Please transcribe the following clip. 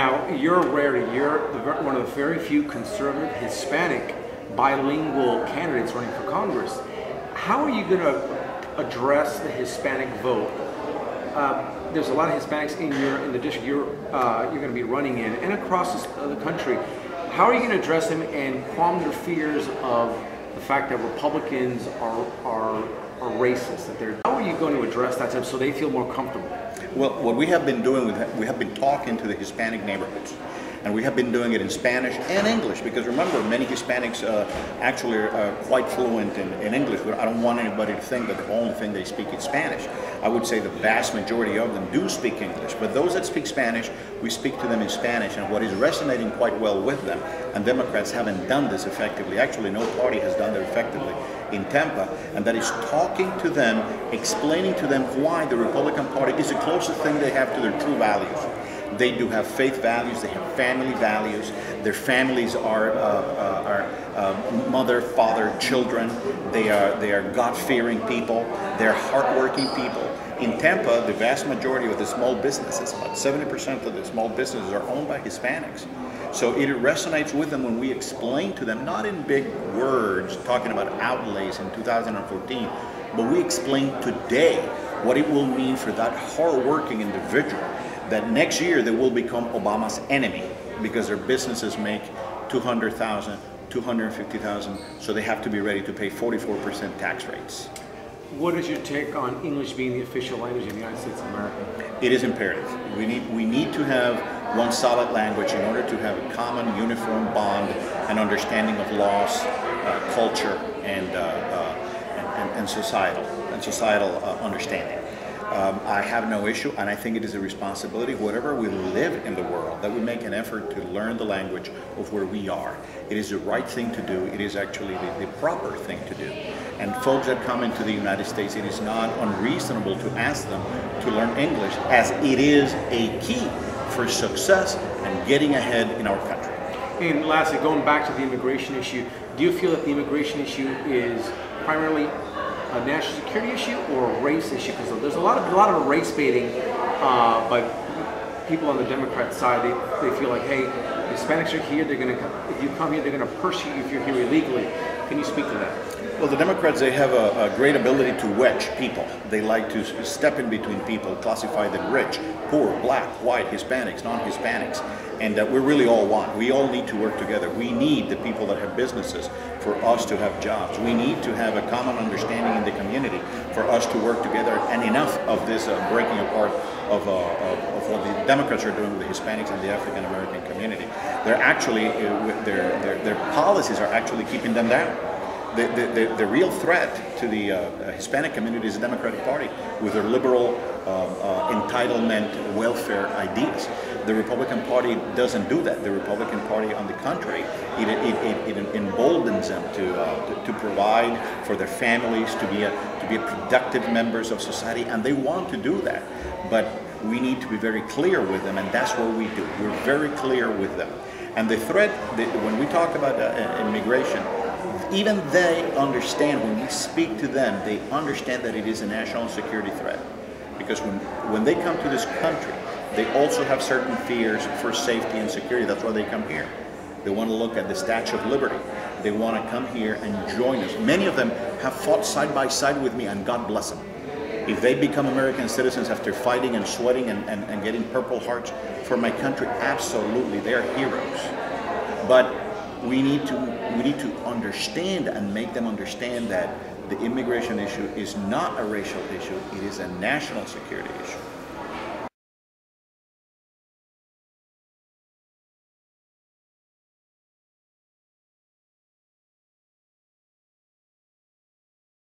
Now, you're a rarity. You're one of the very few conservative Hispanic bilingual candidates running for Congress. How are you going to address the Hispanic vote? There's a lot of Hispanics in the district you're going to be running in and across the country. How are you going to address them and calm their fears of the fact that Republicans are racist? How are you going to address that so they feel more comfortable? Well, what we have been doing, we have been talking to the Hispanic neighborhoods. And we have been doing it in Spanish and English, because remember, many Hispanics actually are quite fluent in English. But I don't want anybody to think that the only thing they speak is Spanish. I would say the vast majority of them do speak English. But those that speak Spanish, we speak to them in Spanish. And what is resonating quite well with them, and Democrats haven't done this effectively, actually no party has done that effectively in Tampa, and that is talking to them, explaining to them why the Republican Party is the closest thing they have to their true values. They do have faith values, they have family values, their families are mother, father, children, they are God-fearing people, they're hardworking people. In Tampa, the vast majority of the small businesses, about 70% of the small businesses are owned by Hispanics. So it resonates with them when we explain to them, not in big words, talking about outlays in 2014, but we explain today what it will mean for that hardworking individual, that next year they will become Obama's enemy because their businesses make $200,000, $250,000, so they have to be ready to pay 44% tax rates. What is your take on English being the official language in the United States of America? It is imperative. We need to have one solid language in order to have a common, uniform bond and understanding of laws, culture, and societal understanding. I have no issue, and I think it is a responsibility, wherever we live in the world, that we make an effort to learn the language of where we are. It is the right thing to do. It is actually the proper thing to do. And folks that come into the United States, it is not unreasonable to ask them to learn English, as it is a key for success and getting ahead in our country. And lastly, going back to the immigration issue, do you feel that the immigration issue is primarily a national security issue or a race issue? Because there's a lot of race baiting by people on the Democrat side. They feel like, hey, Hispanics are here. If you come here, they're going to persecute you if you're here illegally. Can you speak to that? Well, the Democrats, they have a great ability to wedge people. They like to step in between people, classify them rich, poor, black, white, Hispanics, non-Hispanics. And we're really all one. We all need to work together. We need the people that have businesses for us to have jobs. We need to have a common understanding in the community for us to work together. And enough of this breaking apart of what the Democrats are doing with the Hispanics and the African American community. They're actually, their policies are actually keeping them down. The real threat to the Hispanic community is the Democratic Party with their liberal entitlement welfare ideas. The Republican Party doesn't do that. The Republican Party, on the contrary, it emboldens them to provide for their families, to be productive members of society, and they want to do that. But we need to be very clear with them, and that's what we do. We're very clear with them. And the threat, when we talk about immigration, even they understand, when we speak to them, they understand that it is a national security threat. Because when they come to this country, they also have certain fears for safety and security. That's why they come here. They want to look at the Statue of Liberty. They want to come here and join us. Many of them have fought side by side with me, and God bless them. If they become American citizens after fighting and sweating and getting Purple Hearts for my country, absolutely, they are heroes. But we need to understand and make them understand that the immigration issue is not a racial issue, it is a national security issue.